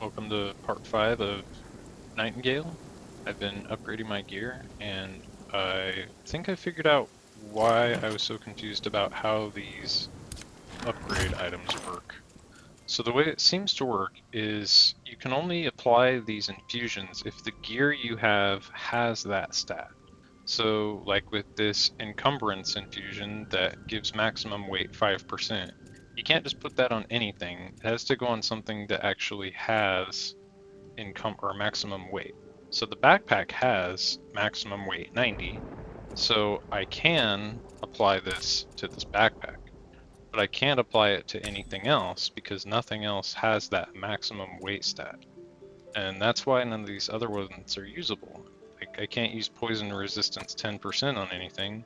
Welcome to part 5 of Nightingale. I've been upgrading my gear, and I think I figured out why I was so confused about how these upgrade items work. So the way it seems to work is you can only apply these infusions if the gear you have has that stat. So like with this encumbrance infusion that gives maximum weight 5%, you can't just put that on anything. It has to go on something that actually has income or maximum weight. So the backpack has maximum weight 90, so I can apply this to this backpack, but I can't apply it to anything else because nothing else has that maximum weight stat. And that's why none of these other ones are usable. Like I can't use poison resistance 10% on anything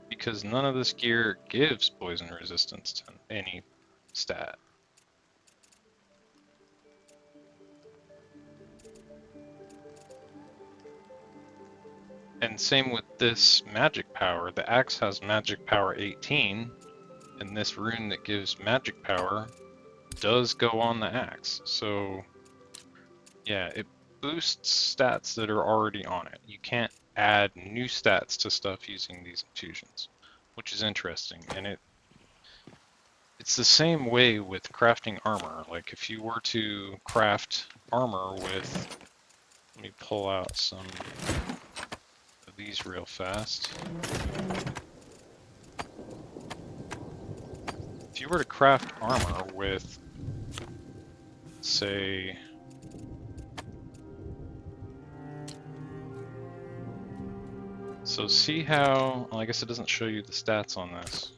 because none of this gear gives poison resistance to any stat. And same with this magic power. The axe has magic power 18, and this rune that gives magic power does go on the axe. So yeah, it boosts stats that are already on it. You can't add new stats to stuff using these infusions, which is interesting. And it's the same way with crafting armor. Like if you were to craft armor with, let me pull out some of these real fast. If you were to craft armor with, say, so see how, well, I guess it doesn't show you the stats on this.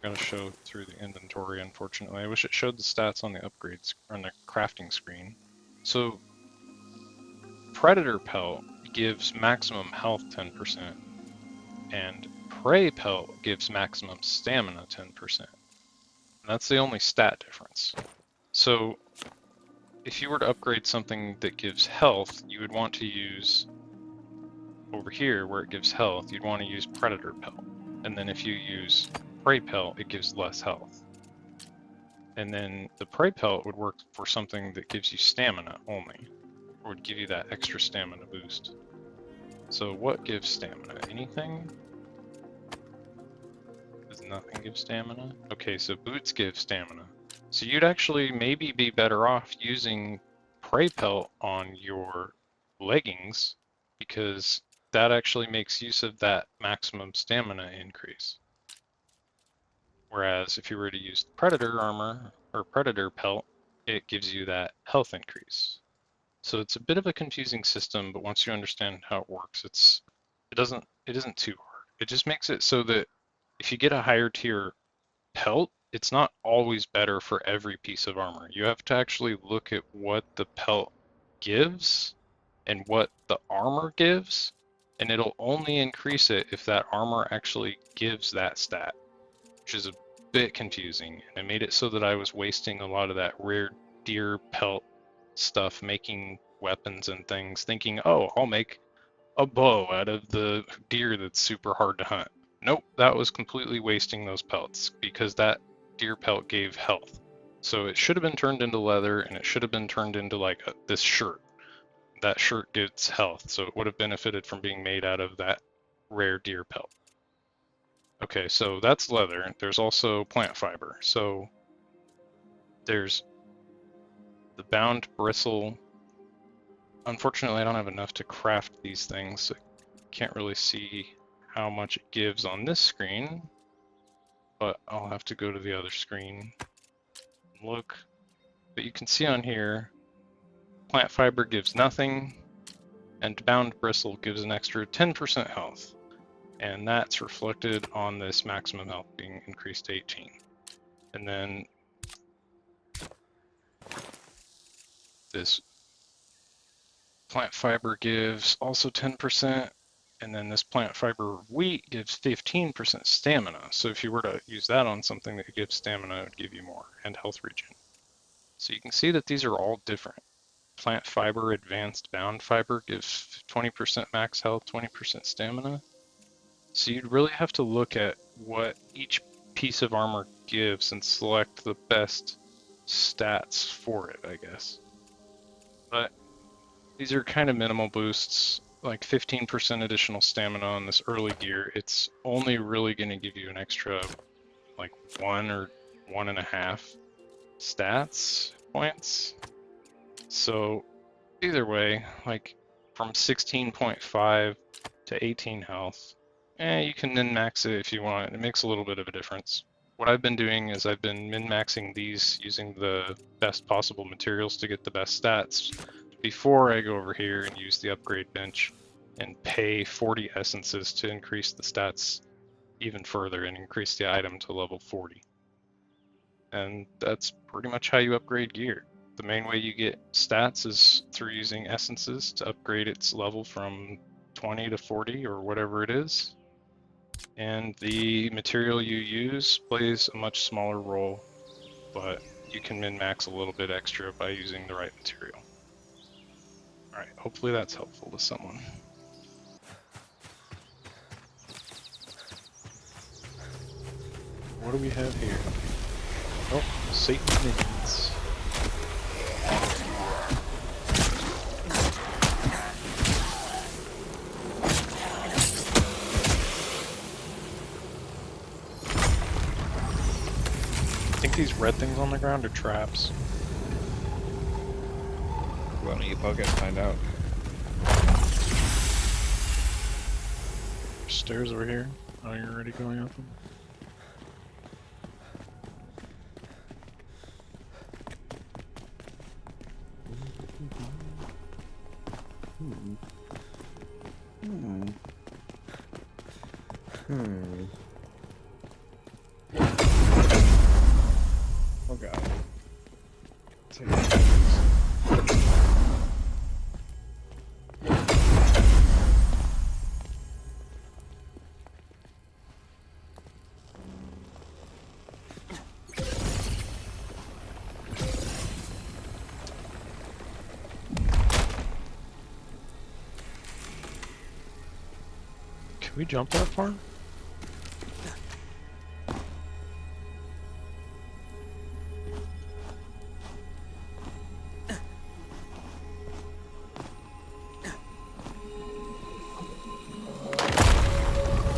Gotta show through the inventory, unfortunately. I wish it showed the stats on the upgrades, or on the crafting screen. So, Predator Pelt gives maximum health 10%, and Prey Pelt gives maximum stamina 10%. And that's the only stat difference. So, if you were to upgrade something that gives health, you would want to use over here where it gives health, you'd want to use Predator Pelt. And then if you use Prey Pelt, it gives less health. And then the Prey Pelt would work for something that gives you stamina only, or would give you that extra stamina boost. So what gives stamina? Anything? Does nothing give stamina? Okay, so boots give stamina. So you'd actually maybe be better off using Prey Pelt on your leggings, because that actually makes use of that maximum stamina increase. Whereas if you were to use Predator armor or Predator Pelt, it gives you that health increase. So it's a bit of a confusing system, but once you understand how it works, it isn't too hard. It just makes it so that if you get a higher tier pelt, it's not always better for every piece of armor. You have to actually look at what the pelt gives and what the armor gives, and it'll only increase it if that armor actually gives that stat, which is a bit confusing. And it made it so that I was wasting a lot of that rare deer pelt stuff making weapons and things, thinking, oh, I'll make a bow out of the deer that's super hard to hunt. Nope, that was completely wasting those pelts because that deer pelt gave health. So it should have been turned into leather, and it should have been turned into like this shirt. That shirt gets health, so it would have benefited from being made out of that rare deer pelt. Okay, so that's leather. There's also plant fiber. So there's the bound bristle. Unfortunately, I don't have enough to craft these things, so I can't really see how much it gives on this screen, but I'll have to go to the other screen and look. But you can see on here, plant fiber gives nothing, and bound bristle gives an extra 10% health. And that's reflected on this maximum health being increased to 18. And then this plant fiber gives also 10%, and then this plant fiber wheat gives 15% stamina. So if you were to use that on something that gives stamina, it would give you more, and health regen. So you can see that these are all different. Plant fiber advanced bound fiber gives 20% max health, 20% stamina. So you'd really have to look at what each piece of armor gives and select the best stats for it, I guess. But these are kind of minimal boosts, like 15% additional stamina on this early gear. It's only really going to give you an extra like 1 or 1.5 stats points. So either way, like from 16.5 to 18 health, you can min-max it if you want. It makes a little bit of a difference. What I've been doing is I've been min-maxing these using the best possible materials to get the best stats before I go over here and use the upgrade bench and pay 40 essences to increase the stats even further and increase the item to level 40. And that's pretty much how you upgrade gear. The main way you get stats is through using essences to upgrade its level from 20 to 40 or whatever it is. And the material you use plays a much smaller role, but you can min-max a little bit extra by using the right material. Alright, hopefully that's helpful to someone. What do we have here? Oh, Satan's minions. I think these red things on the ground are traps. Why don't you poke it and find out? There's stairs over here. Oh, you're already going up them? Oh god. Can we jump that far?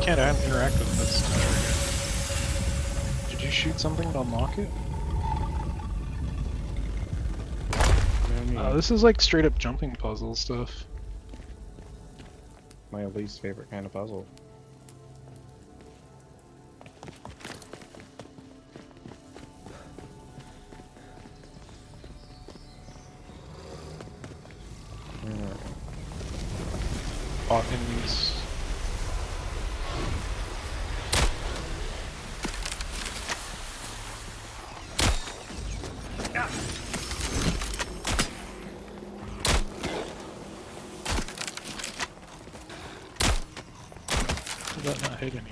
Can't interact with this. Did you shoot something to unlock it? This is like straight up jumping puzzle stuff. My least favorite kind of puzzle. Hawkins. Did that not hit anything?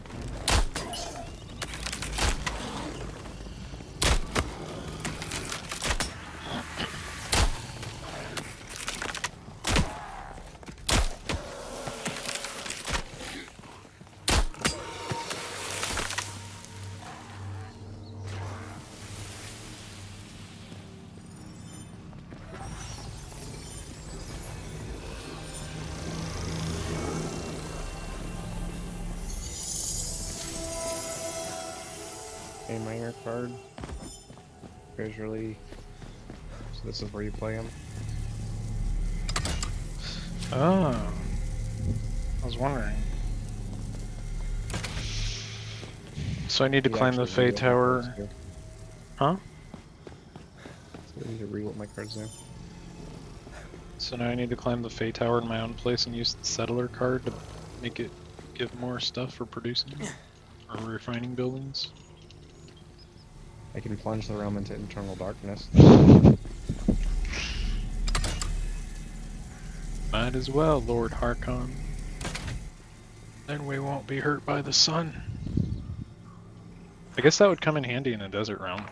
A minor card. Visually. So this is where you play them. Oh. I was wondering. So I need to climb the Fey Tower. Huh? So I need to read what my cards do. So now I need to climb the Fey Tower in my own place and use the Settler card to make it give more stuff for producing or refining buildings. I can plunge the realm into eternal darkness. Might as well, Lord Harkon. Then we won't be hurt by the sun. I guess that would come in handy in a desert realm.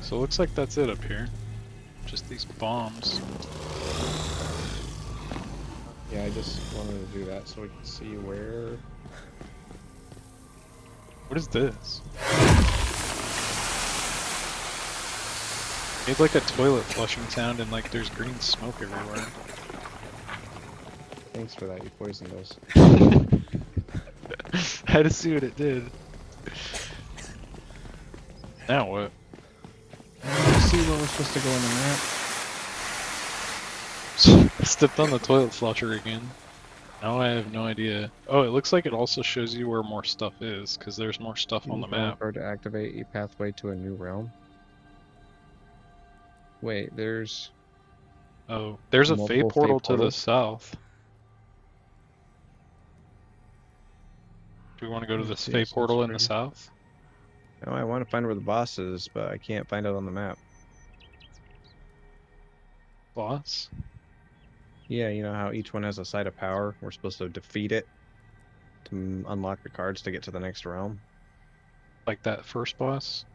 So it looks like that's it up here. Just these bombs. Yeah, I just wanted to do that so we can see where... What is this? Made like a toilet flushing sound and like there's green smoke everywhere. Thanks for that, you poisoned us. I had to see what it did. Now what? See what was supposed to go on the map? Stepped on the toilet flusher again. Now I have no idea. Oh, it looks like it also shows you where more stuff is, because there's more stuff on the Use realm map. card to activate a pathway to a new realm. Wait, there's Oh, there's a fey multiple fey portal to the portals? south. Do we want to go to this fey Yes, that's portal in the pretty. south? No, I want to find where the boss is, but I can't find it on the map. Boss? Yeah, you know how each one has a site of power? We're supposed to defeat it to unlock the cards to get to the next realm. Like that first boss?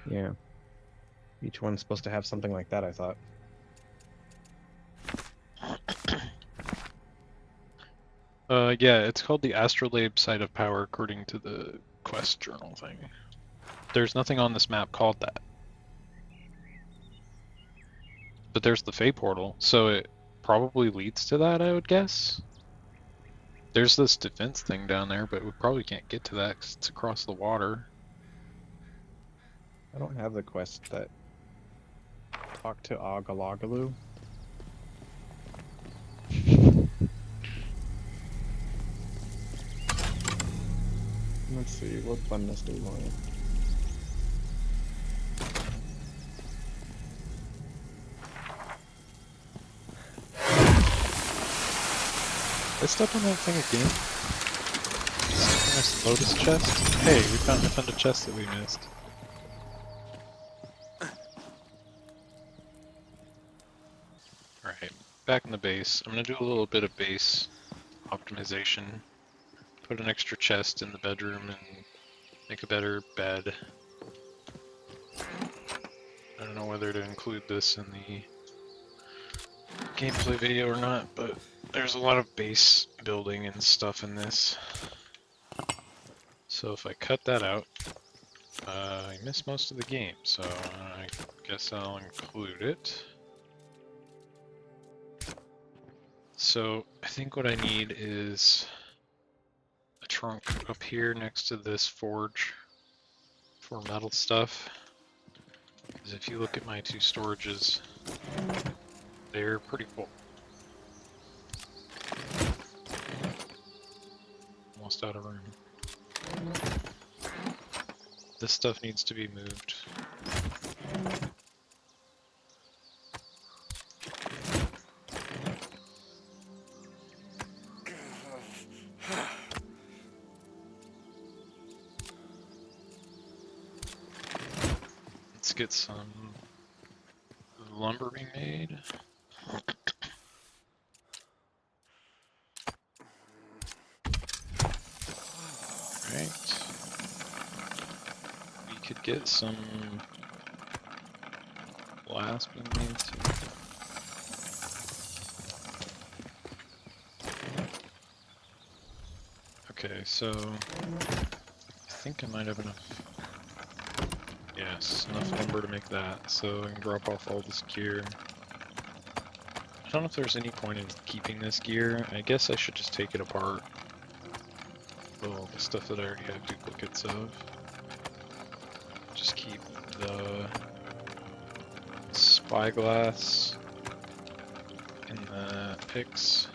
Yeah. Each one's supposed to have something like that, I thought. Yeah, it's called the Astrolabe Site of Power according to the quest journal thing. There's nothing on this map called that. But there's the fey portal, so it probably leads to that, I would guess. There's this defense thing down there, but we probably can't get to that because it's across the water. I don't have the quest that talk to Agalagalu. Let's see, what funness do we want? Did I step on that thing again? Nice lotus chest? Hey, we found a chest that we missed. Alright, back in the base. I'm gonna do a little bit of base optimization. Put an extra chest in the bedroom and make a better bed. I don't know whether to include this in the gameplay video or not, but there's a lot of base building and stuff in this. So if I cut that out, I miss most of the game, so I guess I'll include it. So I think what I need is a trunk up here next to this forge for metal stuff. Because if you look at my two storages, they're pretty full. Almost out of room. This stuff needs to be moved. Let's get some lumber being made. Right. We could get some glass being made too. Okay, so I think I might have enough. Yes, enough lumber to make that, so I can drop off all this gear. I don't know if there's any point in keeping this gear. I guess I should just take it apart. All the stuff that I already have duplicates of. Just keep the spyglass and the picks.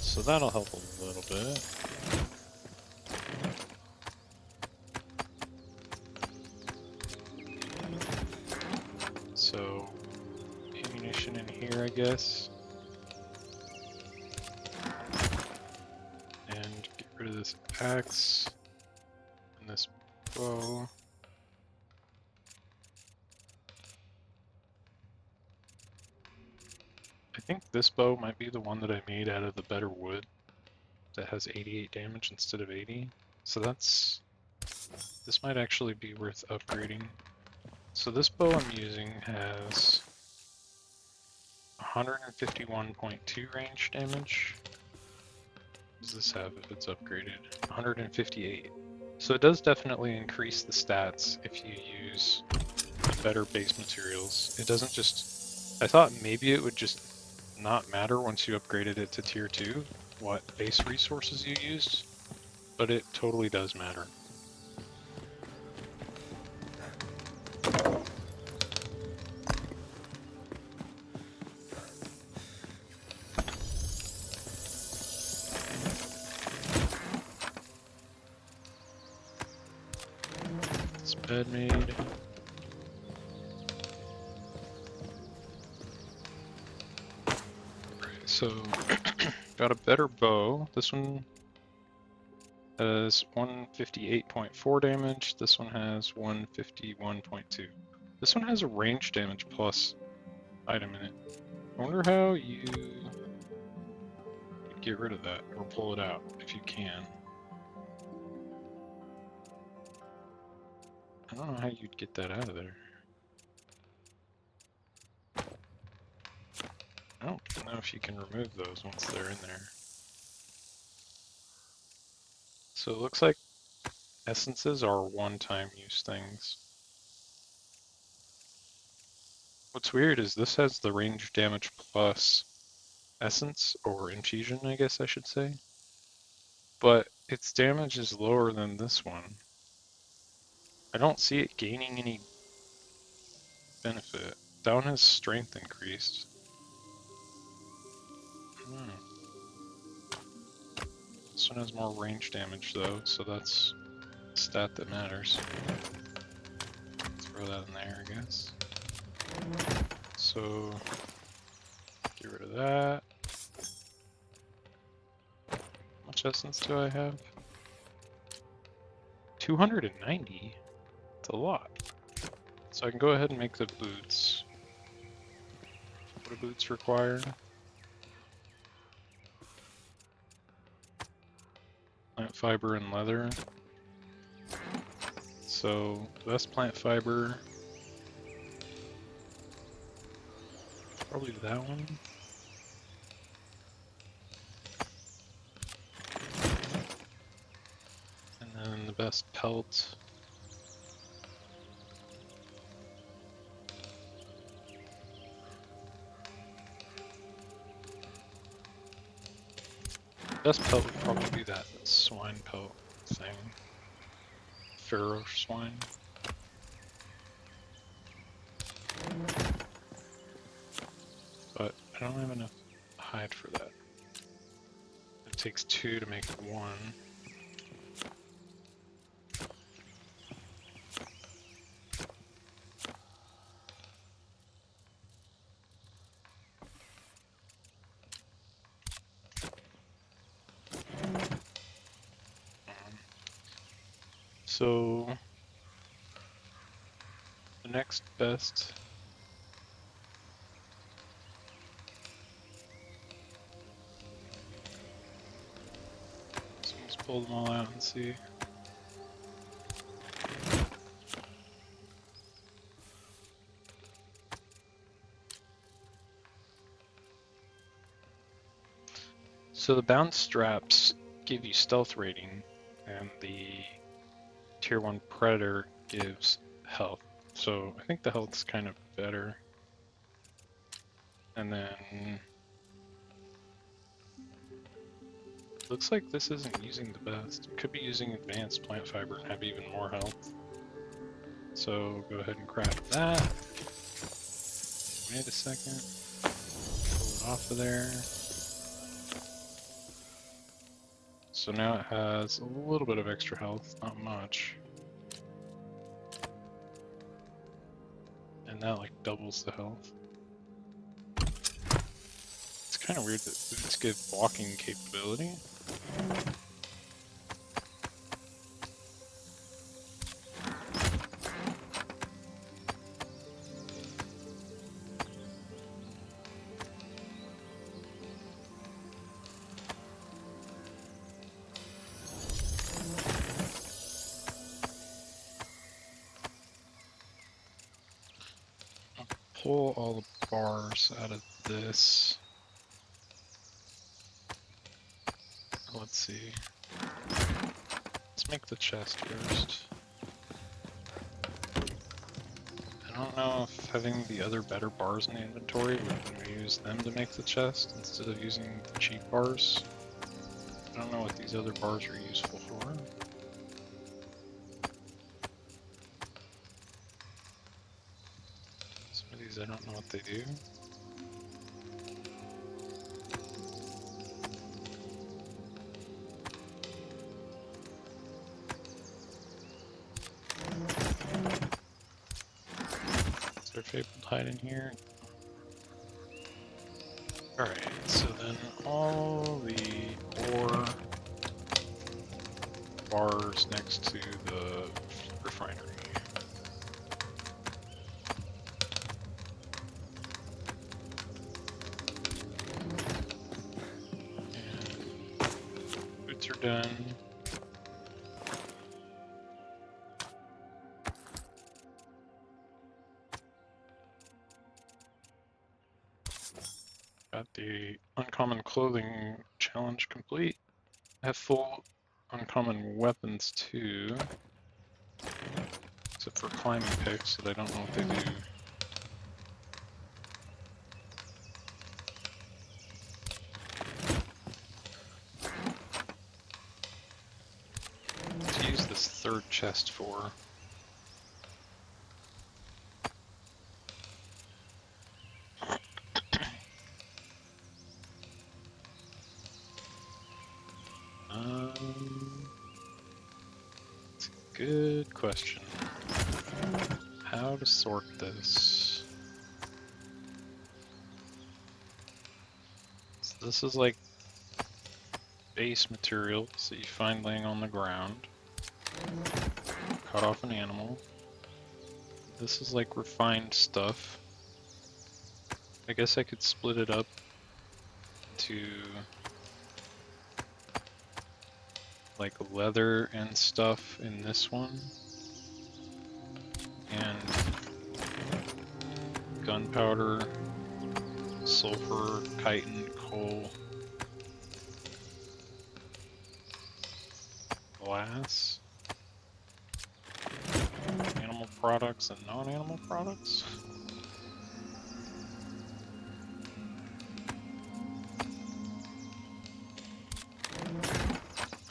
So that'll help a little bit. So, ammunition in here, I guess. And get rid of this axe and this bow. I think this bow might be the one that I made out of the better wood that has 88 damage instead of 80. So this might actually be worth upgrading. So this bow I'm using has 151.2 range damage. What does this have if it's upgraded? 158. So it does definitely increase the stats if you use better base materials. It doesn't just... I thought maybe it would just not matter once you upgraded it to tier 2 what base resources you used, but it totally does matter. It's bed made. Right, so got a better bow. This one has 158.4 damage. This one has 151.2. This one has a range damage plus item in it. I wonder how you get rid of that or pull it out if you can. I don't know how you'd get that out of there. I don't know if you can remove those once they're in there. So it looks like essences are one-time use things. What's weird is this has the range damage plus essence, or infusion I guess I should say. But its damage is lower than this one. I don't see it gaining any benefit. That one has strength increased. This one has more range damage though, so that's a stat that matters. Throw that in there, I guess. So, get rid of that. How much essence do I have? 290? That's a lot. So I can go ahead and make the boots. What do boots require? Plant fiber and leather. So, best plant fiber. Probably that one. And then the best pelt. Best pelt would probably be that swine pelt thing. Pharaoh swine. But I don't have enough hide for that. It takes 2 to make 1. So the next best let's pull them all out and see. So the bound straps give you stealth rating, and the tier 1 predator gives health. So I think the health's kind of better. And then looks like this isn't using the best. It could be using advanced plant fiber and have even more health. So go ahead and craft that. Wait a second. Pull it off of there. So now it has a little bit of extra health, not much. And that like doubles the health. It's kind of weird that boots give walking capability. pull all the bars out of this. Let's see. Let's make the chest first. I don't know if having the other better bars in the inventory would use them to make the chest instead of using the cheap bars. I don't know what these other bars are useful for. Some of these I don't know what they do. Is there fabled hide in here? Alright, so then all the ore bars next to the refinery. And boots are done. Got the uncommon clothing challenge complete. I have full uncommon weapons too. Except for climbing picks that I don't know what they do. To use this third chest for. It's a good question. How to sort this? So this is like base materials that you find laying on the ground. Cut off an animal. This is like refined stuff. I guess I could split it up to like leather and stuff in this one, and gunpowder, sulfur, chitin, coal, glass, animal products and non-animal products.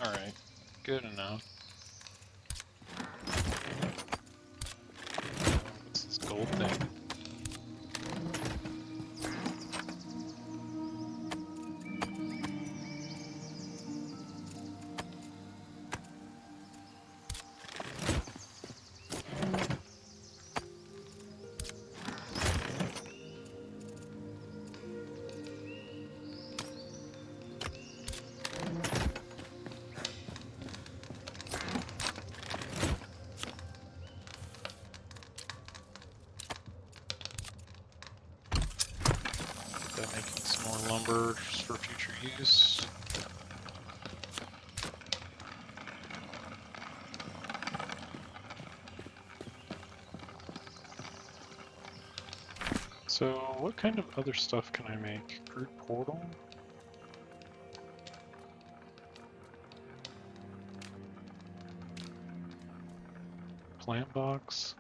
Alright, good enough. What's this gold thing? Making some more lumber just for future use. So, what kind of other stuff can I make? Group portal? Plant box?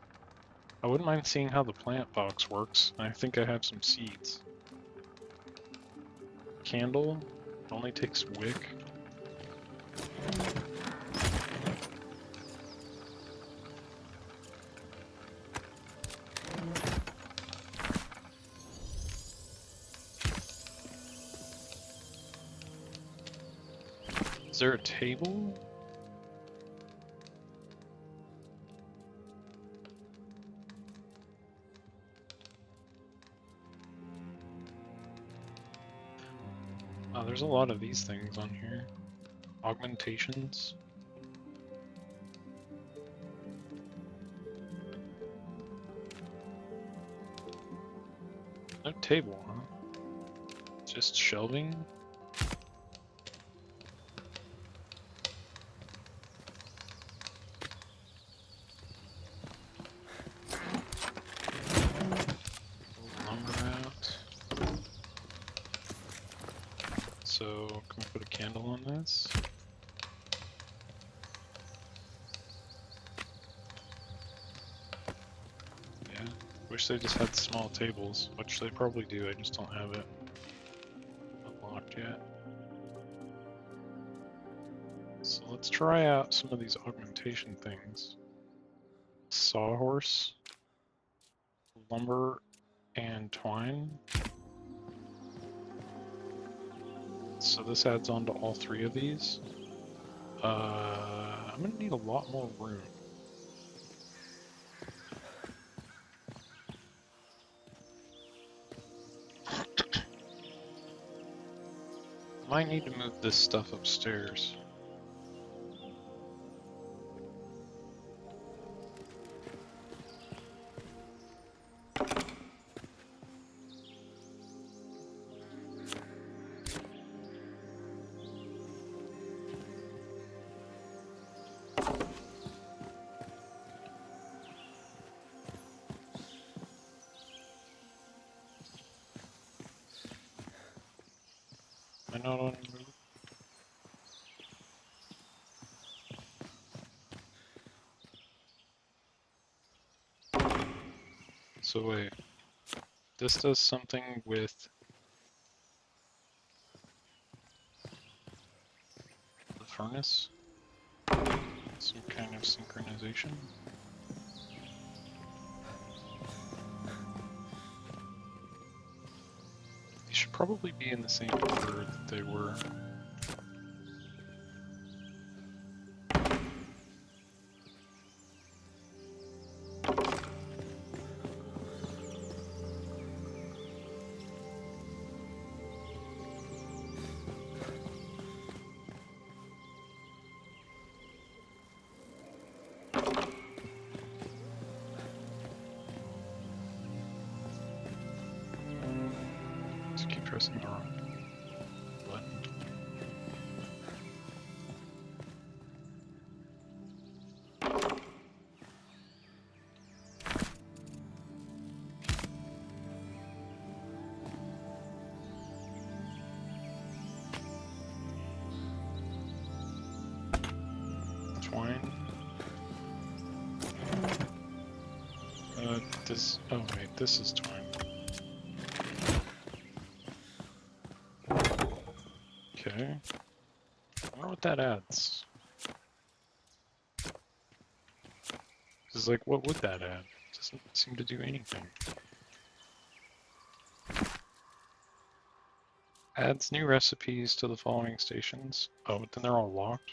I wouldn't mind seeing how the plant box works. I think I have some seeds. Candle only takes wick. Is there a table? Oh, there's a lot of these things on here. Augmentations. No table, huh? Just shelving? So can we put a candle on this? Yeah. Wish they just had small tables, which they probably do. I just don't have it unlocked yet. So let's try out some of these augmentation things. Sawhorse, lumber, and twine. So this adds on to all three of these. I'm gonna need a lot more room. Might need to move this stuff upstairs. Am I not on move? So wait, this does something with the furnace? Some kind of synchronization? They should probably be in the same order that they were. Just keep pressing the wrong button. Twine. Oh wait, this is twine. Okay. I wonder what that adds. It's like, what would that add? It doesn't seem to do anything. Adds new recipes to the following stations. Oh, but then they're all locked.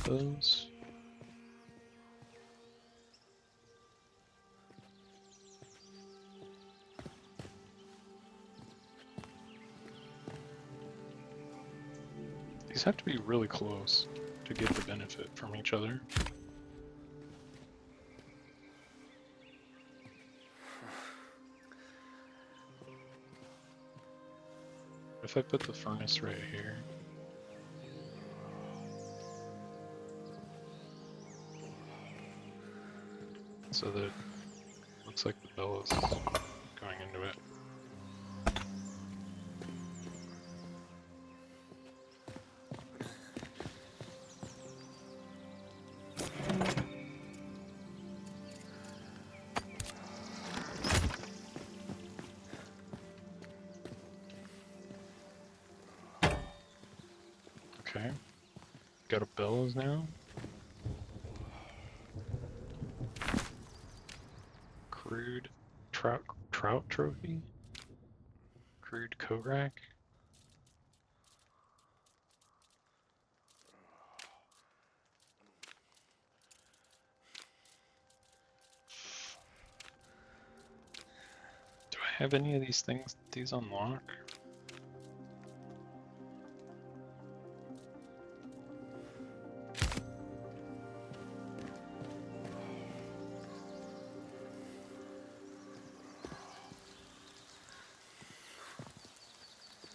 Bellows. These have to be really close to get the benefit from each other. If I put the furnace right here, so that it looks like the bellows is going into it. Okay, got a bellows now. Crude trout trophy. Crude coat rack. Do I have any of these things? These unlock?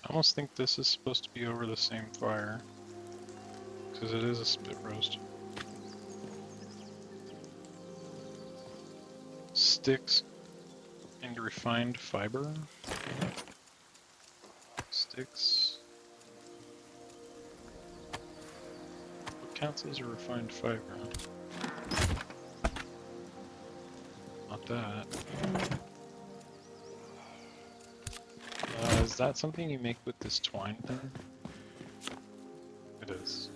I almost think this is supposed to be over the same fire, because it is a spit roast. Sticks and refined fiber. Sticks. What counts as a refined fiber? Not that. Is that something you make with this twine thing? It is.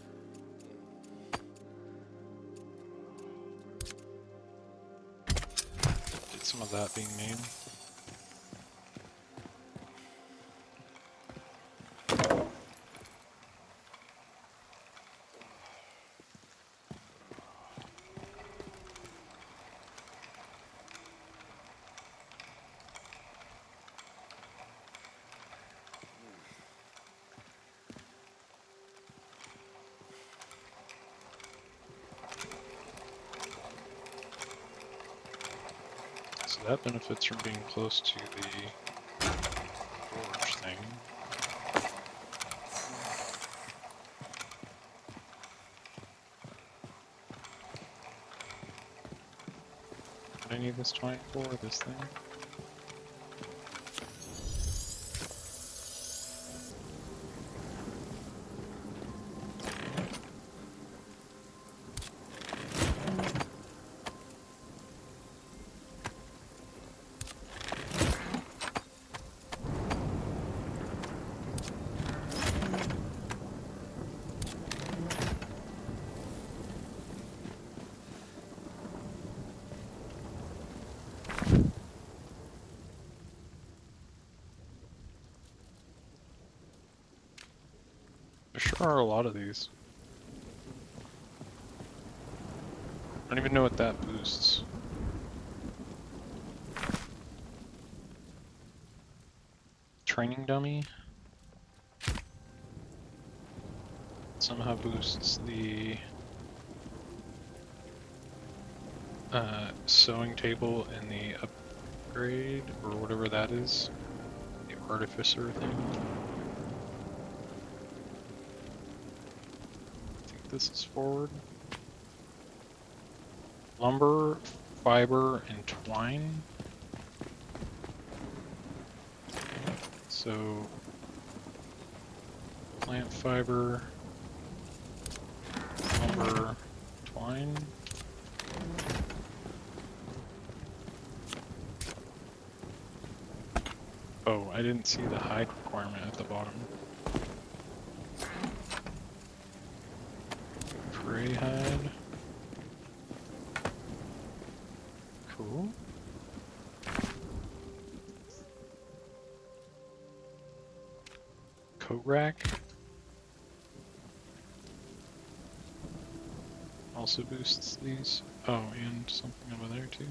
Get some of that being made. So that benefits from being close to the forge thing. What do I need this twine for? This thing? There sure are a lot of these. I don't even know what that boosts. Training dummy somehow boosts the sewing table in the upgrade, or whatever that is. The artificer thing. I think this is forward. Lumber, fiber, and twine. So, plant fiber, lumber, twine. Oh, I didn't see the hide requirement at the bottom. Prey hide. Cool. Coat rack. Also boosts these. Oh, and something over there too.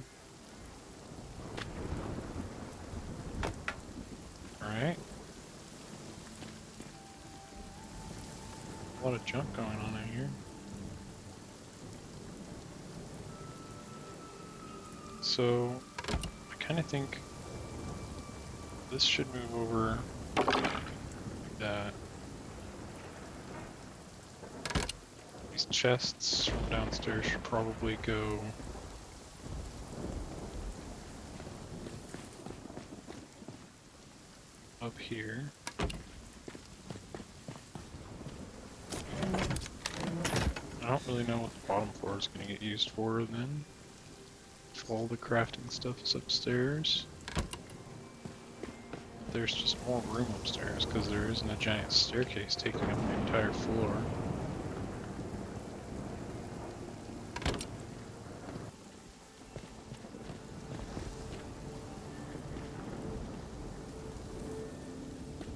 Alright. A lot of junk going on in here. So, I kind of think this should move over like that. These chests from downstairs should probably go up here. I don't really know what the bottom floor is going to get used for then. If all the crafting stuff is upstairs. There's just more room upstairs because there isn't a giant staircase taking up the entire floor.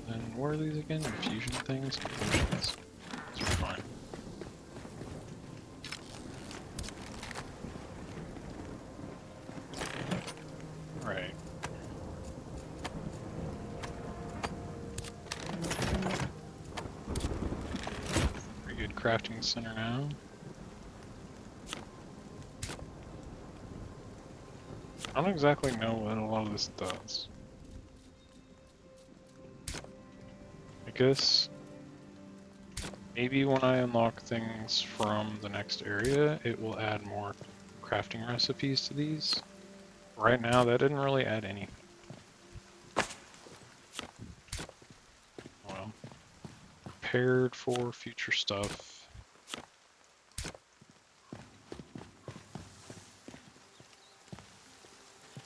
And what are these again? Infusion things? Infusions. These are fine. Right. Pretty good crafting center now. I don't exactly know what a lot of this does. I guess maybe when I unlock things from the next area, it will add more crafting recipes to these. right now, that didn't really add anything. Well, prepared for future stuff.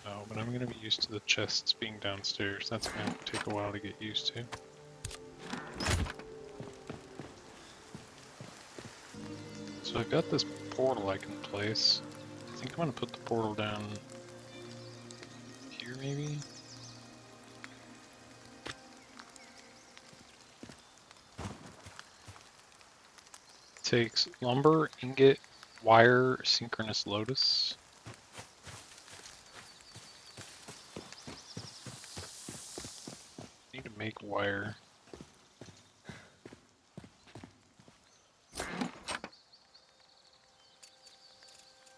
Oh, but I'm gonna be used to the chests being downstairs. That's gonna take a while to get used to. So I've got this portal I can place. I think I'm gonna put the portal down here, maybe? Takes lumber, ingot, wire, synchronous lotus. Need to make wire.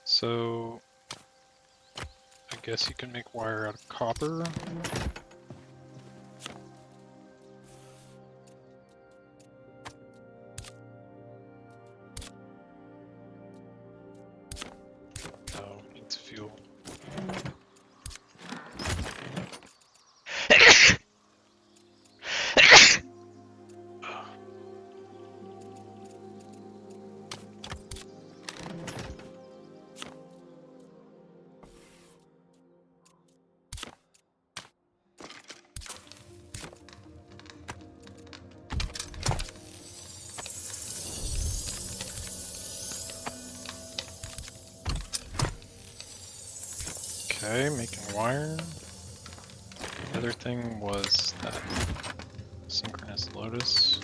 So I guess you can make wire out of copper. Oh, needs fuel. Okay, making wire. The other thing was that synchronous lotus.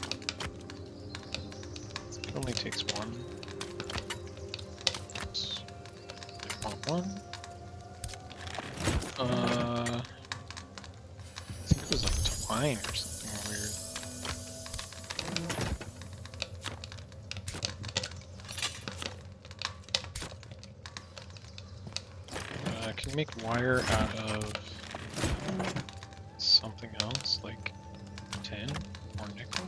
It only takes one. Oops. I want one. I think it was like twine or something weird. Can you make wire out of something else, like tin or nickel?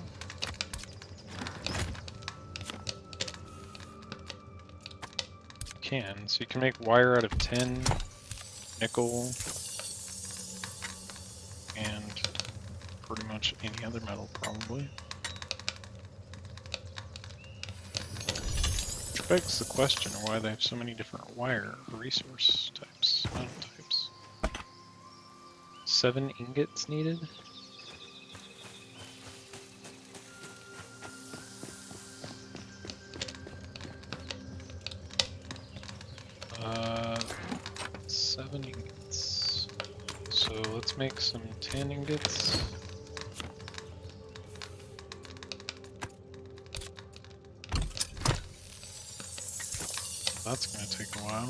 You can, so you can make wire out of tin, nickel, and pretty much any other metal, probably. Which begs the question of why they have so many different wire resource types, metal types. 7 ingots needed? Uh, 7 ingots. So let's make some 10 ingots. That's gonna take a while.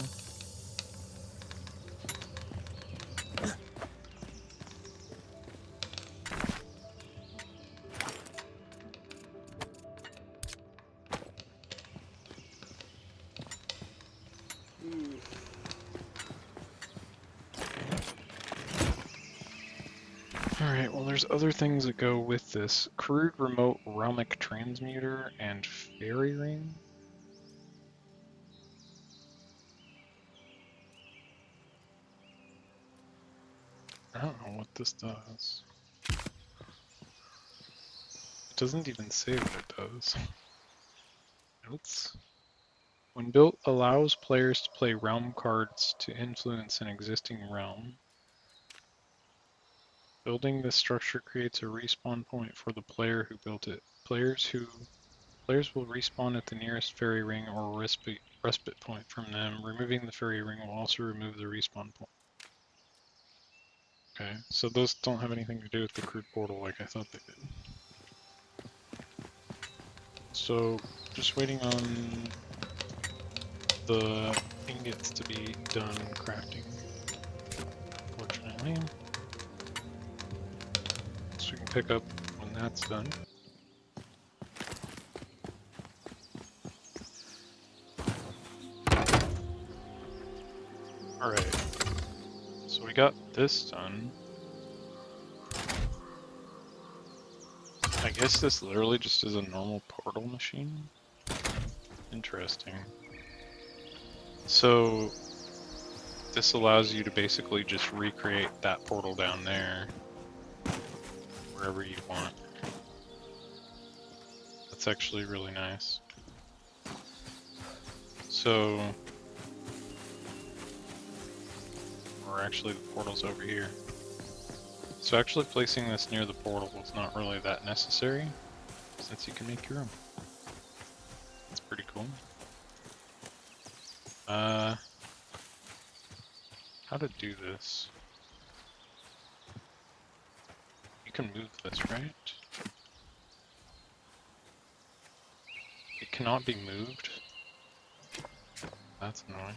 Alright, well there's other things that go with this. Crude remote realmic transmuter and fairy ring. I don't know what this does. It doesn't even say what it does. Notes. When built, allows players to play realm cards to influence an existing realm. Building this structure creates a respawn point for the player who built it. Players will respawn at the nearest fairy ring or respite point from them. Removing the fairy ring will also remove the respawn point. Okay, so those don't have anything to do with the crude portal like I thought they did. So, just waiting on the ingots to be done crafting, fortunately. So we can pick up when that's done. Alright, so we got this done. I guess this literally just is a normal portal machine. Interesting. So this allows you to basically just recreate that portal down there wherever you want. That's actually really nice. So, or actually the portal's over here. So actually placing this near the portal is not really that necessary, since you can make your own. That's pretty cool. How to do this? You can move this, right? It cannot be moved. That's annoying.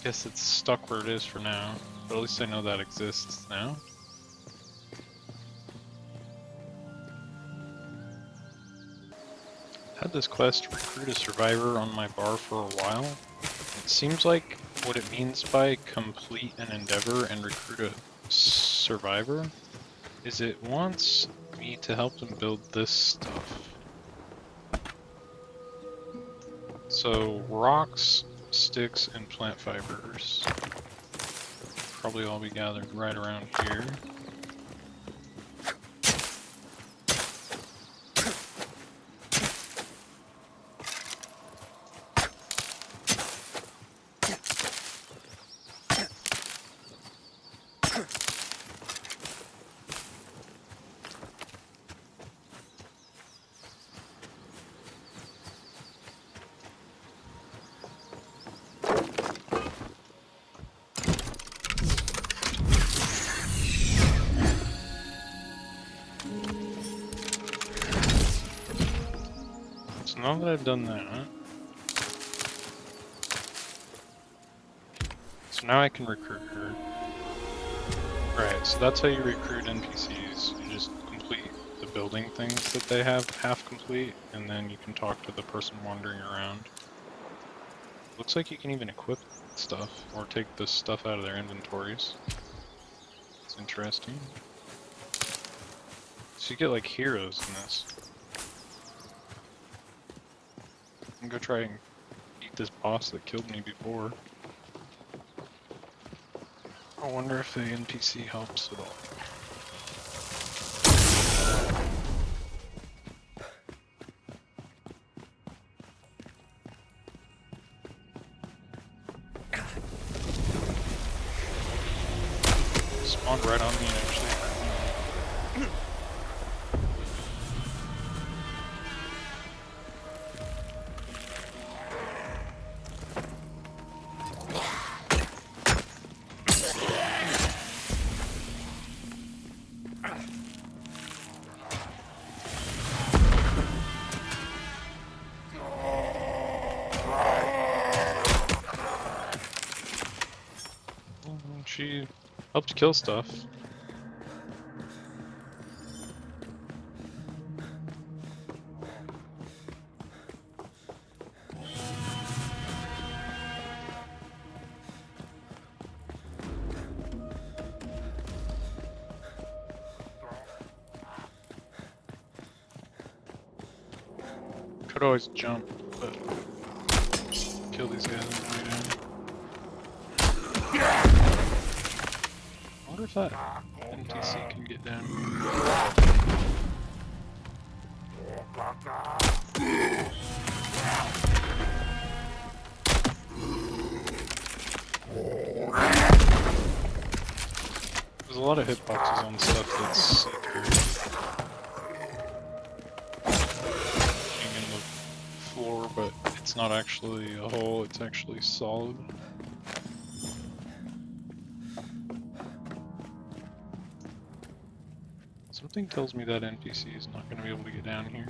Guess it's stuck where it is for now, but at least I know that exists now. Had this quest recruit a survivor on my bar for a while. It seems like what it means by complete an endeavor and recruit a survivor is it wants me to help them build this stuff. So rocks, sticks, and plant fibers probably all be gathered right around here. Now that I've done that, so now I can recruit her. Right, so that's how you recruit NPCs. You just complete the building things that they have half complete, and then you can talk to the person wandering around. Looks like you can even equip stuff, or take this stuff out of their inventories. It's interesting. So you get like heroes in this. I'm gonna go try and beat this boss that killed me before. I wonder if the NPC helps at all. Spawned right on me and actually hurt me. She helped kill stuff. Could always jump, but kill these guys on the way down. I wonder if that NPC can get down. There's a lot of hitboxes on stuff that's see-through. In the floor, but it's not actually a hole, it's actually solid. Something tells me that NPC is not going to be able to get down here.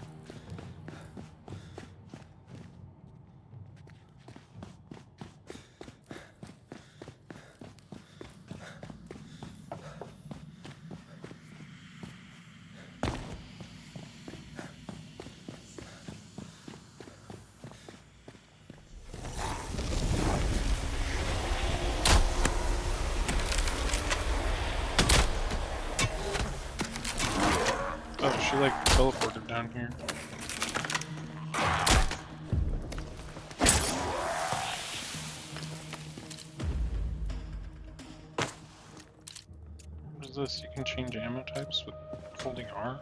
Oh, she like teleported down here. this? You can change ammo types with holding R.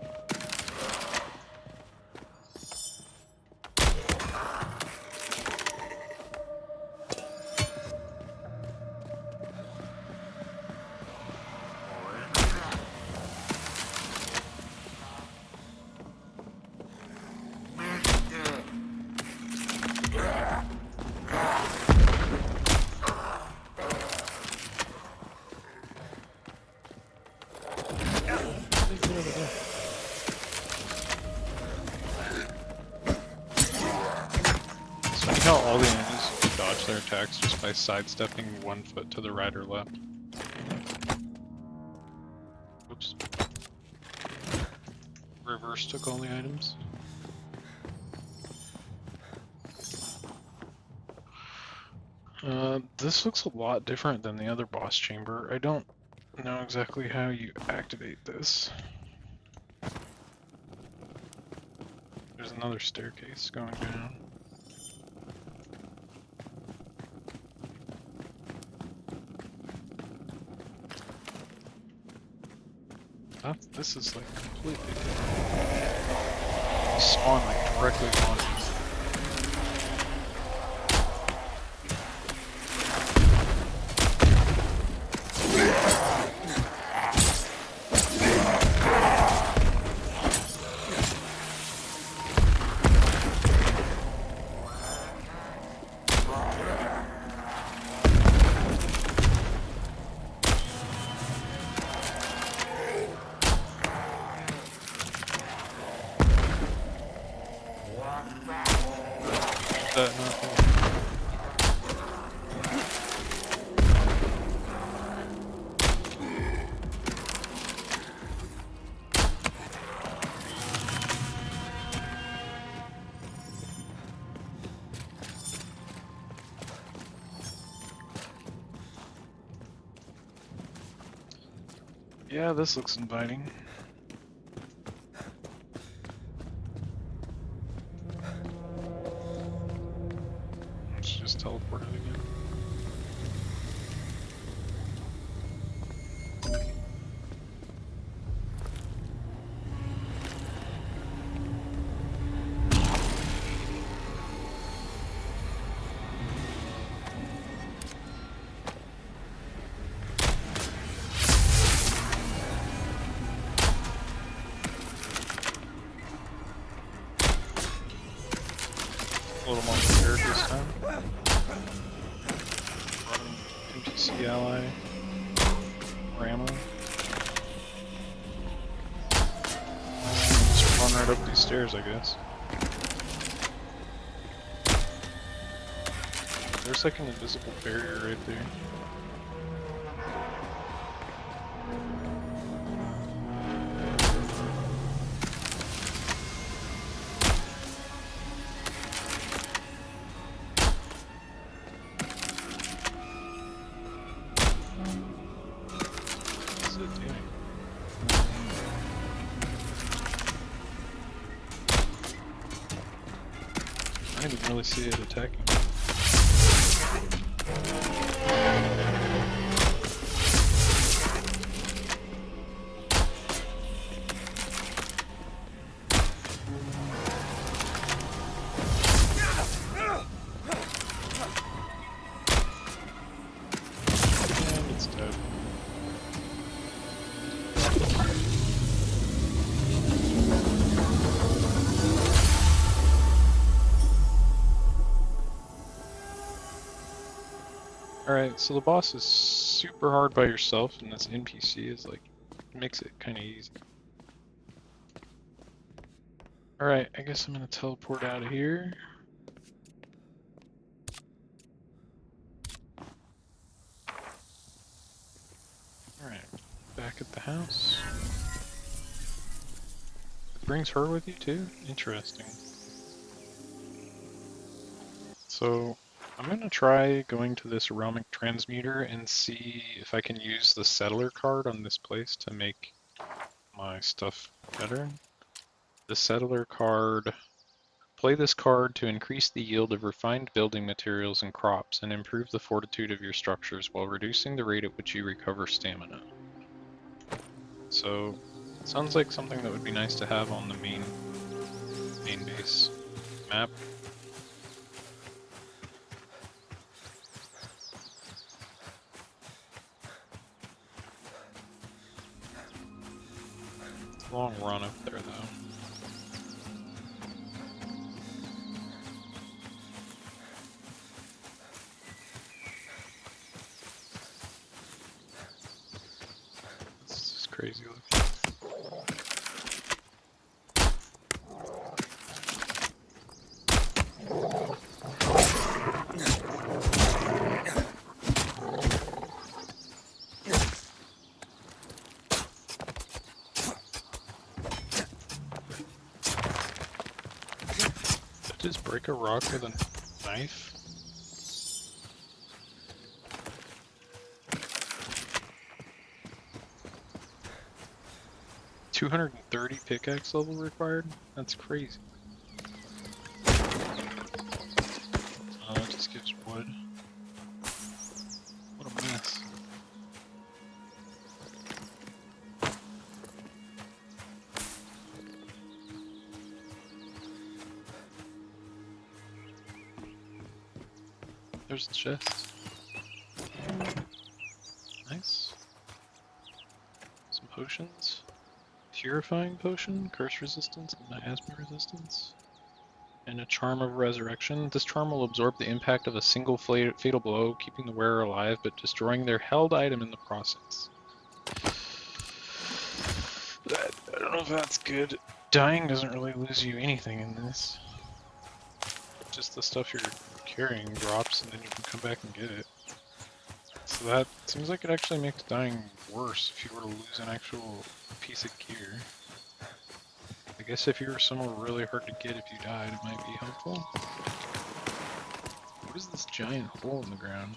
How all the enemies can dodge their attacks just by sidestepping 1 foot to the right or left. Oops. Reverse took all the items. This looks a lot different than the other boss chamber. I don't know exactly how you activate this. There's another staircase going down. This is like completely different. Spawn like directly launches. Yeah, this looks inviting. Let's just teleport it again. A little more prepared this time. NPC ally. More ammo. Just run right up these stairs, I guess. There's like an invisible barrier right there. I didn't really see it attacking. And it's dead. Alright, so the boss is super hard by yourself, and this NPC is like, makes it kind of easy. Alright, I guess I'm gonna teleport out of here. Alright, back at the house. It brings her with you too? Interesting. So, I'm gonna try going to this aromatic transmuter and see if I can use the settler card on this place to make my stuff better. The settler card, play this card to increase the yield of refined building materials and crops and improve the fortitude of your structures while reducing the rate at which you recover stamina. So sounds like something that would be nice to have on the main base map. Long run up there though. This is crazy looking. Did I just break a rock with a knife? $230 pickaxe level required? That's crazy. Oh, it just gives wood. What a mess. There's the chest. Nice. Some potions. Purifying potion, curse resistance, and miasma resistance. And a charm of resurrection. This charm will absorb the impact of a single fatal blow, keeping the wearer alive, but destroying their held item in the process. I don't know if that's good. Dying doesn't really lose you anything in this. Just the stuff you're carrying drops, and then you can come back and get it. So that seems like it actually makes dying worse if you were to lose an actual piece of gear. I guess if you were somewhere really hard to get if you died, it might be helpful. What is this giant hole in the ground?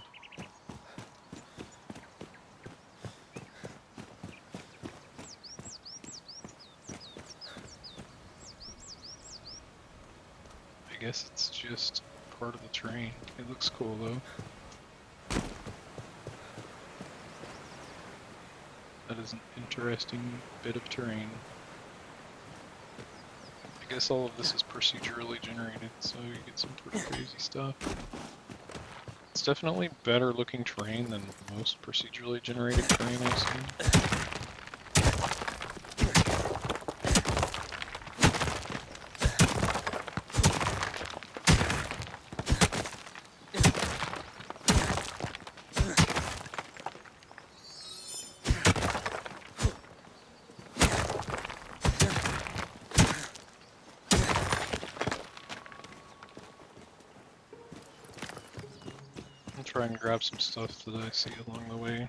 I guess it's just part of the terrain. It looks cool though. That is an interesting bit of terrain. I guess all of this is procedurally generated, so you get some pretty crazy stuff. It's definitely better looking terrain than most procedurally generated terrain I've seen. Try and grab some stuff that I see along the way.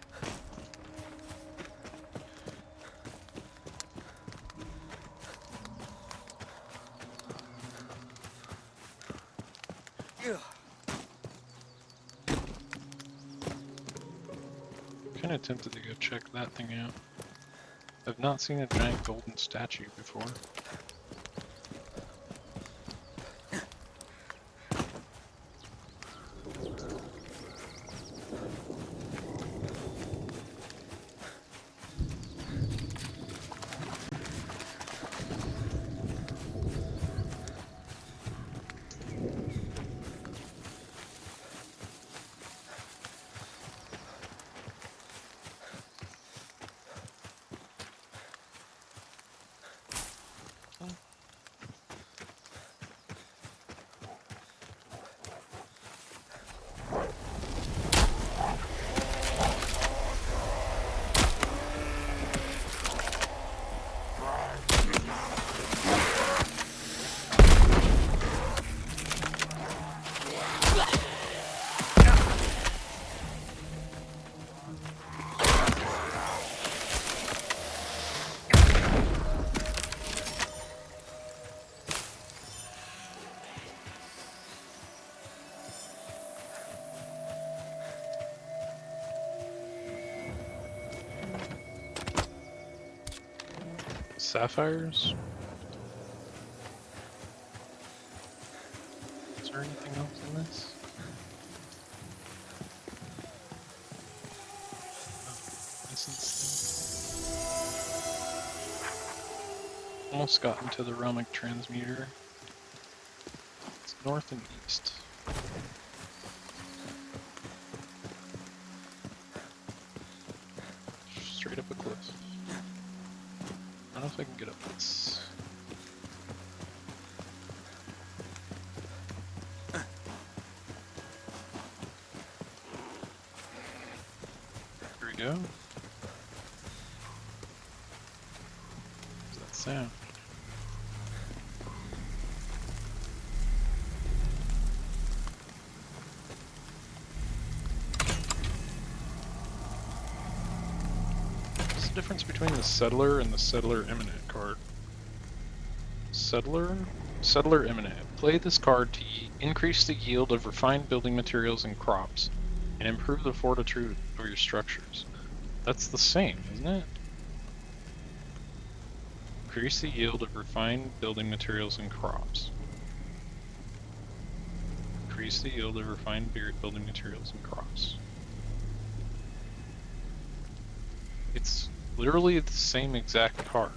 Kinda tempted to go check that thing out. I've not seen a giant golden statue before. Sapphires? Is there anything else in this? Oh, essence thing. Almost gotten to the Realmic transmuter. It's north and east. Straight up a cliff. I don't know if I can get up this. Here we go. What's that sound? What's the difference between the Settler and the Settler Imminent card? Settler Imminent. Play this card to increase the yield of refined building materials and crops, and improve the fortitude of your structures. That's the same, isn't it? Increase the yield of refined building materials and crops. Increase the yield of refined building materials and crops. It's literally the same exact card.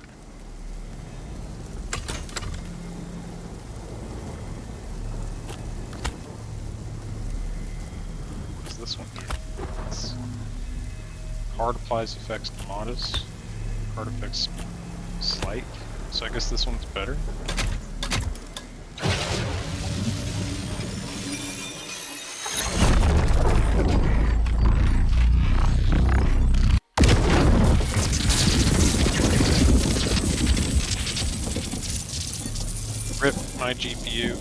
What does this one do? It's card applies effects to modest. Card effects slight. So I guess this one's better. Rip my GPU.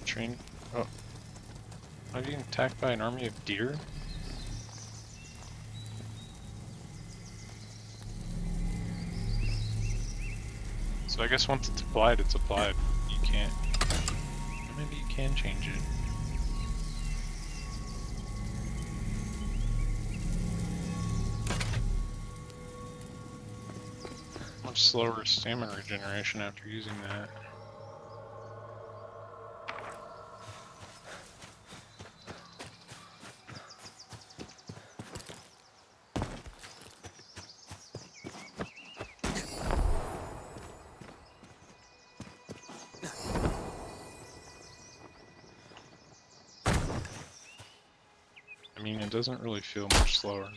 Train. Oh. Am I being attacked by an army of deer? So I guess once it's applied, it's applied. You can't. Or maybe you can change it. Much slower stamina regeneration after using that. I mean, it doesn't really feel much slower.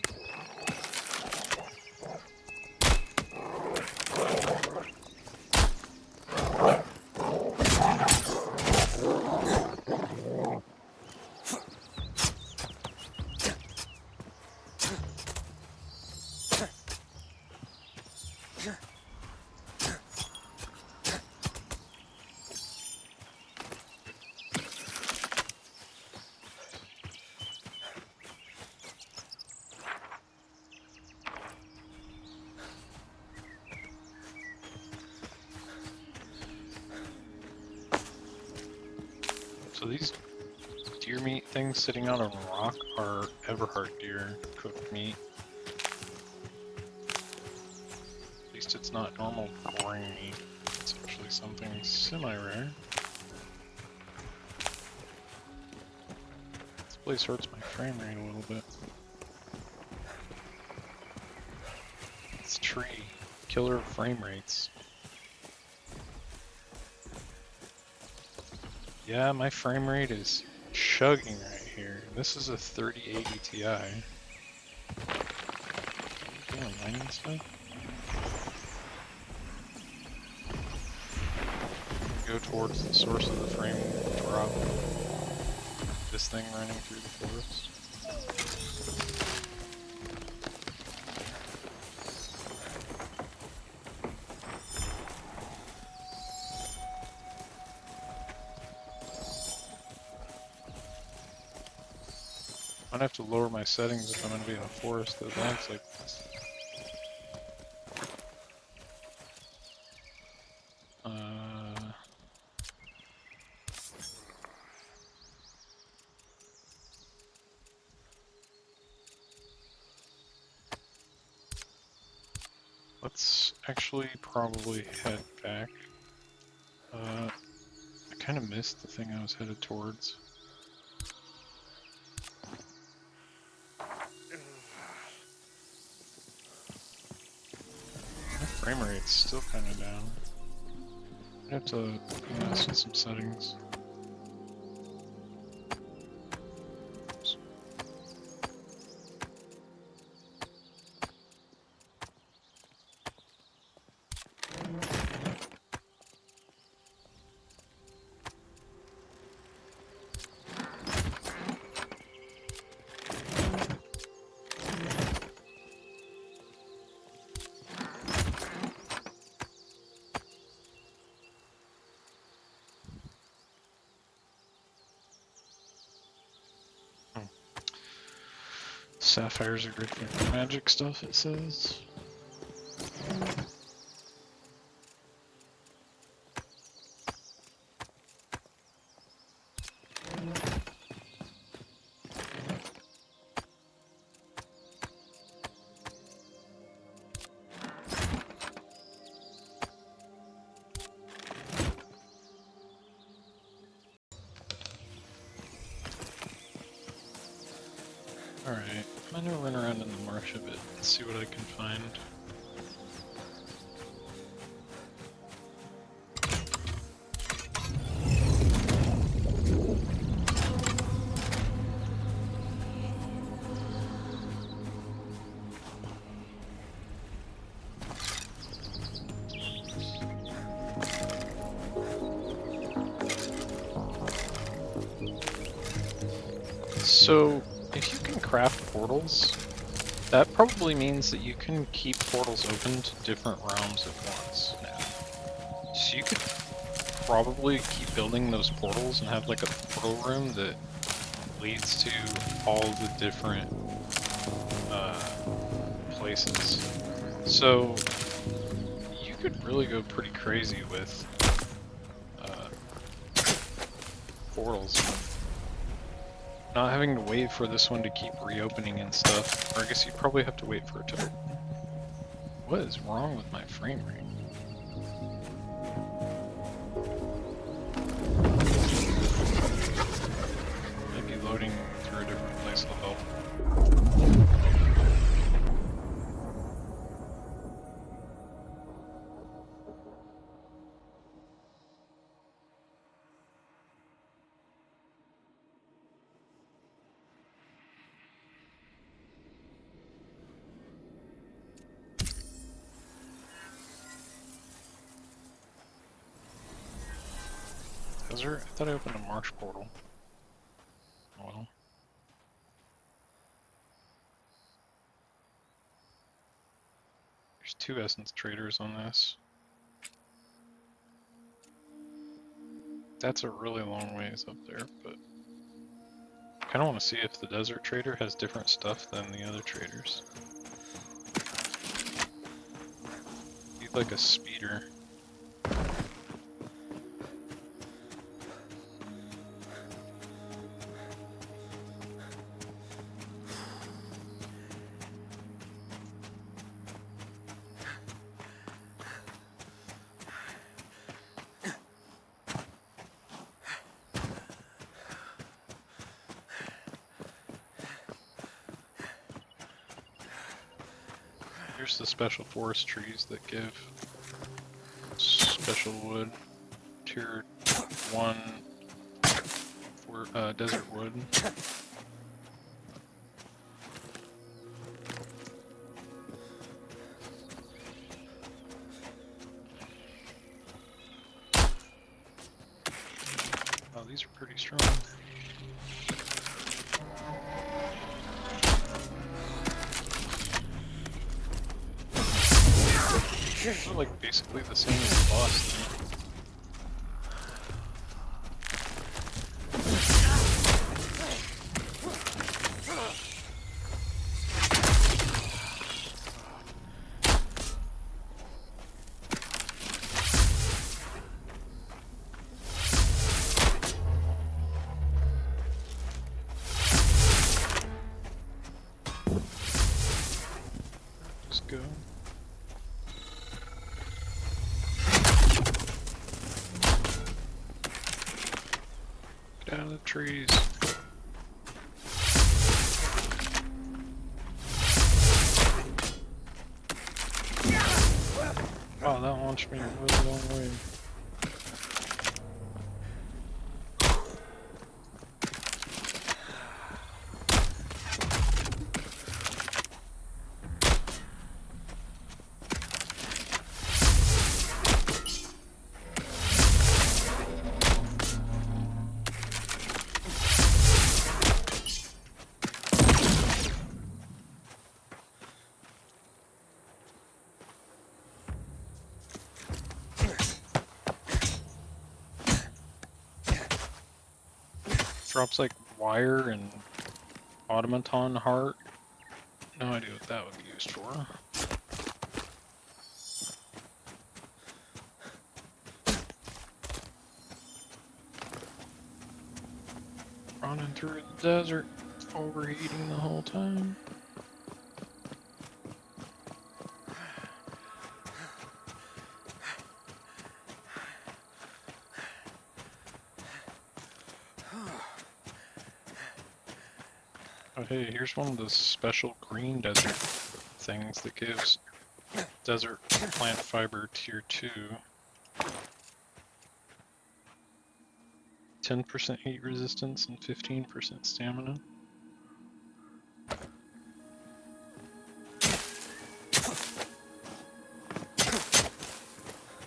So these deer meat things sitting out on a rock are Everhart deer cooked meat. At least it's not normal boring meat. It's actually something semi-rare. This place hurts my frame rate a little bit. It's tree. Killer frame rates. Yeah, my frame rate is chugging right here. This is a 3080 Ti. Doing mining stuff? Go towards the source of the frame drop. This thing running through the forest. I'd have to lower my settings if I'm going to be in a forest that lags like this. Let's actually probably head back. I kind of missed the thing I was headed towards. frame rate's still kind of down. I have to mess with some settings. Sapphires are good for magic stuff, it says. Alright, I'm gonna run around in the marsh a bit and see what I can find. So, if you can craft portals, that probably means that you can keep portals open to different realms at once now. So you could probably keep building those portals and have like a portal room that leads to all the different places. So you could really go pretty crazy with portals. Not having to wait for this one to keep reopening and stuff. Or I guess you probably have to wait for it to open. What is wrong with my frame rate? Maybe loading through a different place will help. I thought I opened a marsh portal. Oh well. There's 2 essence traders on this. That's a really long ways up there, but I kinda wanna see if the desert trader has different stuff than the other traders. Need like a speeder. Here's the special forest trees that give special wood. Tier 1 for desert wood. Oh, these are pretty strong. They're like basically the same as the boss thing. Let's go. Get out of the trees. launched me a really long way. Drops like wire and automaton heart. No idea what that would be used for. Running through the desert, overheating the whole time. Oh hey, here's one of those special green desert things that gives desert plant fiber tier 2. 10% heat resistance and 15% stamina.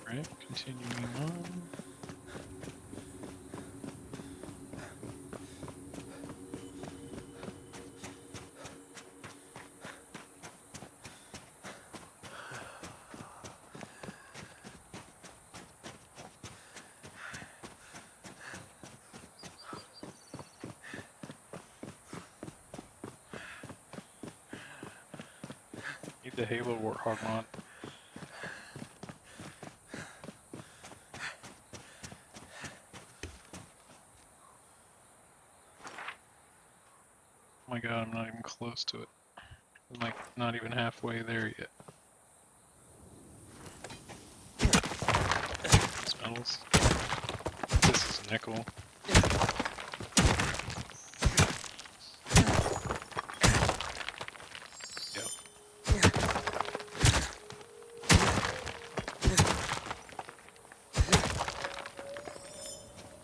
Right, continuing on. Need the Halo Warthog mod. Oh my god, I'm not even close to it. I'm like not even halfway there yet. Smells. This is nickel. Yep.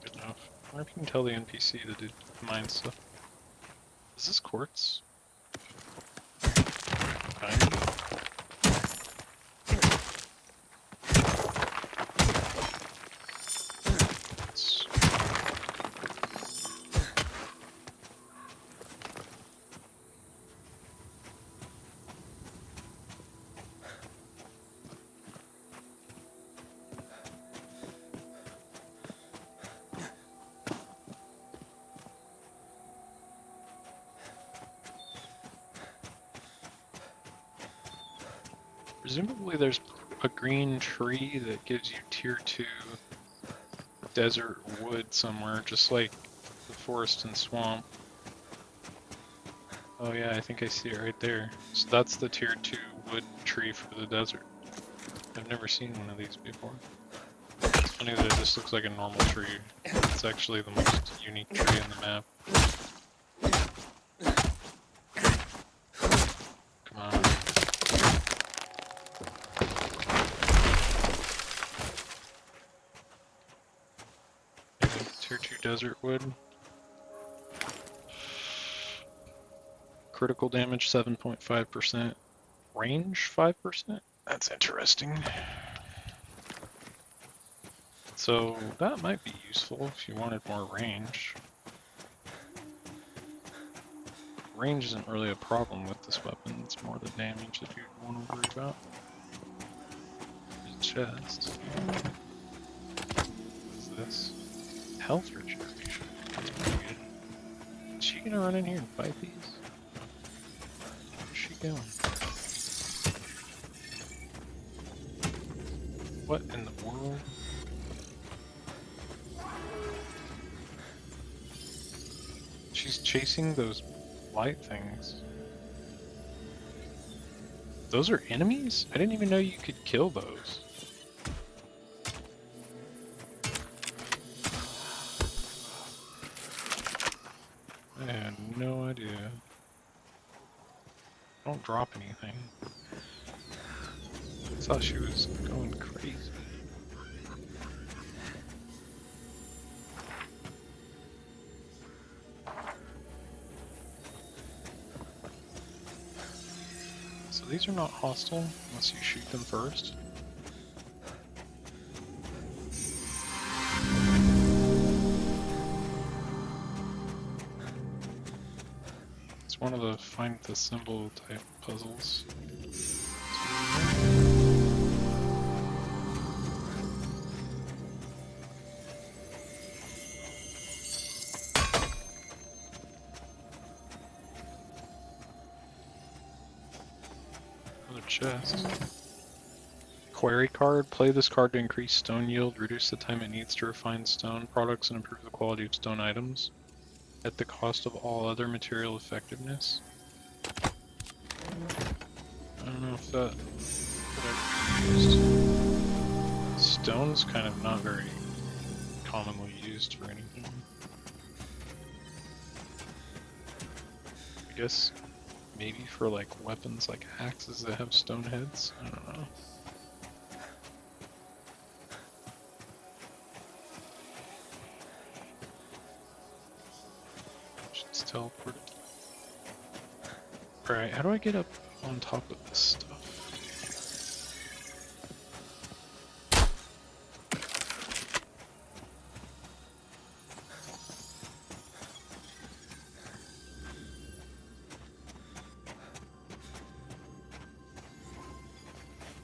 Good enough. I wonder if you can tell the NPC to do mine stuff. Is this quartz? Diamond? It's... Presumably there's a green tree that gives you tier 2 desert wood somewhere, just like the forest and swamp. Oh yeah, I think I see it right there. So that's the tier 2 wood tree for the desert. I've never seen one of these before. It's funny that it just looks like a normal tree. It's actually the most unique tree in the map. Come on. Tier 2 desert wood. Critical damage 7.5%. Range 5%? That's interesting. So that might be useful if you wanted more range. Range isn't really a problem with this weapon, it's more the damage that you'd want to worry about. There's a chest. What's this? Health regeneration. That's pretty good. Is she gonna run in here and fight these? Where's she going? What in the world? She's chasing those light things. Those are enemies? I didn't even know you could kill those. I had no idea. Don't drop anything. Thought she was going crazy. So these are not hostile unless you shoot them first. It's one of the find the symbol type puzzles. Another chest. Quarry card. Play this card to increase stone yield, reduce the time it needs to refine stone products, and improve the quality of stone items at the cost of all other material effectiveness. I don't know if that could ever be used. Stone's kind of not very commonly used for anything. I guess maybe for like weapons like axes that have stone heads. I don't know. Just teleported. Alright, how do I get up on top of this stuff?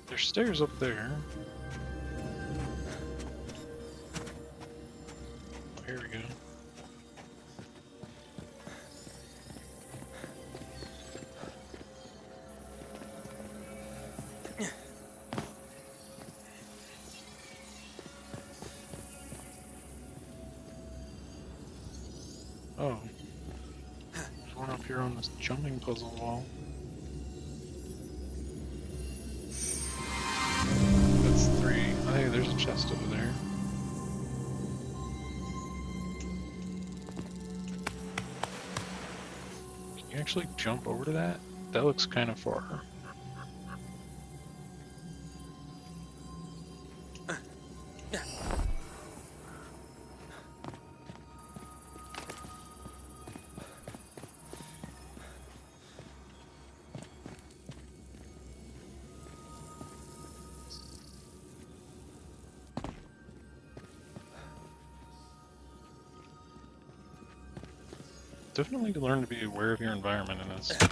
There's stairs up there. Oh, here we go. Oh. There's one up here on this jumping puzzle wall. That's 3. Oh, hey, there's a chest over there. Can you actually jump over to that? That looks kind of far. Definitely learn to be aware of your environment in this. I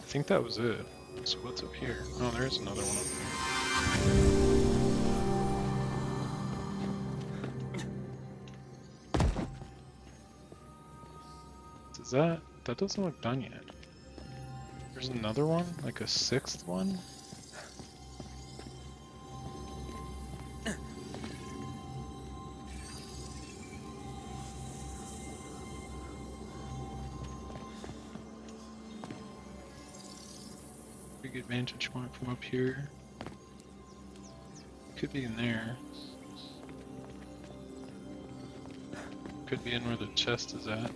think that was it. So what's up here? Oh, there's another one up here. Does that doesn't look done yet. There's another one? Like a 6th one? Big vantage point from up here. Could be in there. Could be in where the chest is at.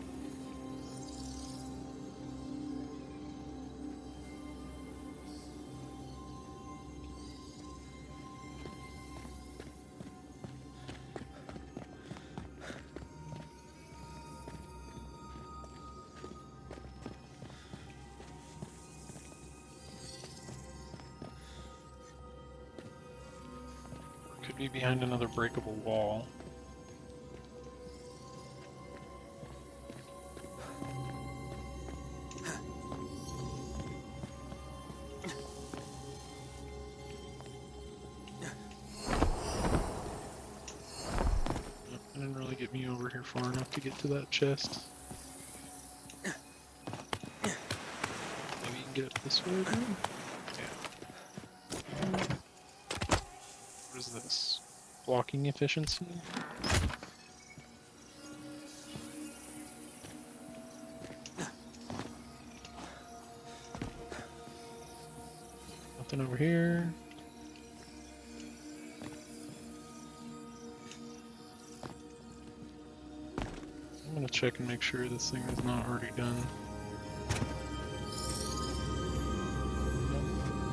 Could be behind another breakable wall. That didn't really get me over here far enough to get to that chest. Maybe you can get up this way again? Yeah. What is this? Blocking efficiency? Nothing over here. I'm gonna check and make sure this thing is not already done. Nope,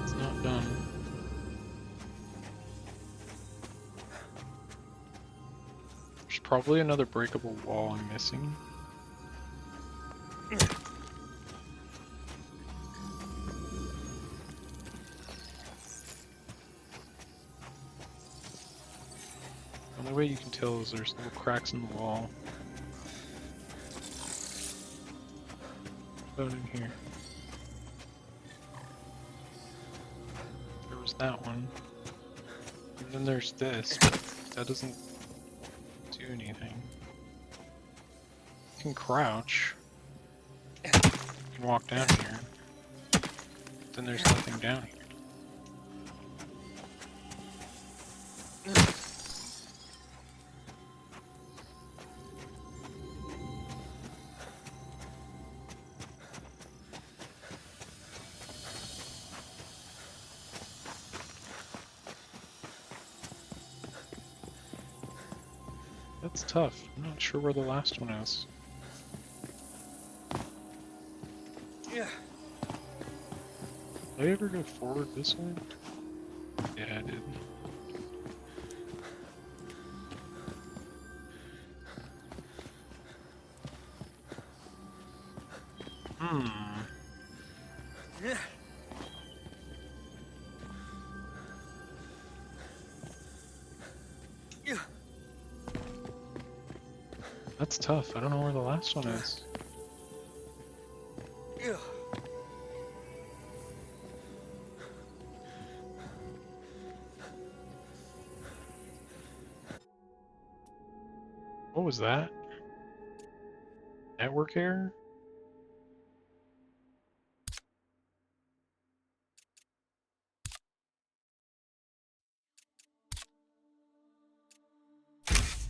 it's not done. There's probably another breakable wall I'm missing. The only way you can tell is there's little cracks in the wall. About in here. There was that one. And then there's this, but that doesn't do anything. You can crouch. You can walk down here. Then there's nothing down here. That's tough. I'm not sure where the last one is. Yeah. Did I ever go forward this way? Yeah, I did. Yeah. Yeah. That's tough. I don't know where the last one is. Yeah. What was that? Network error?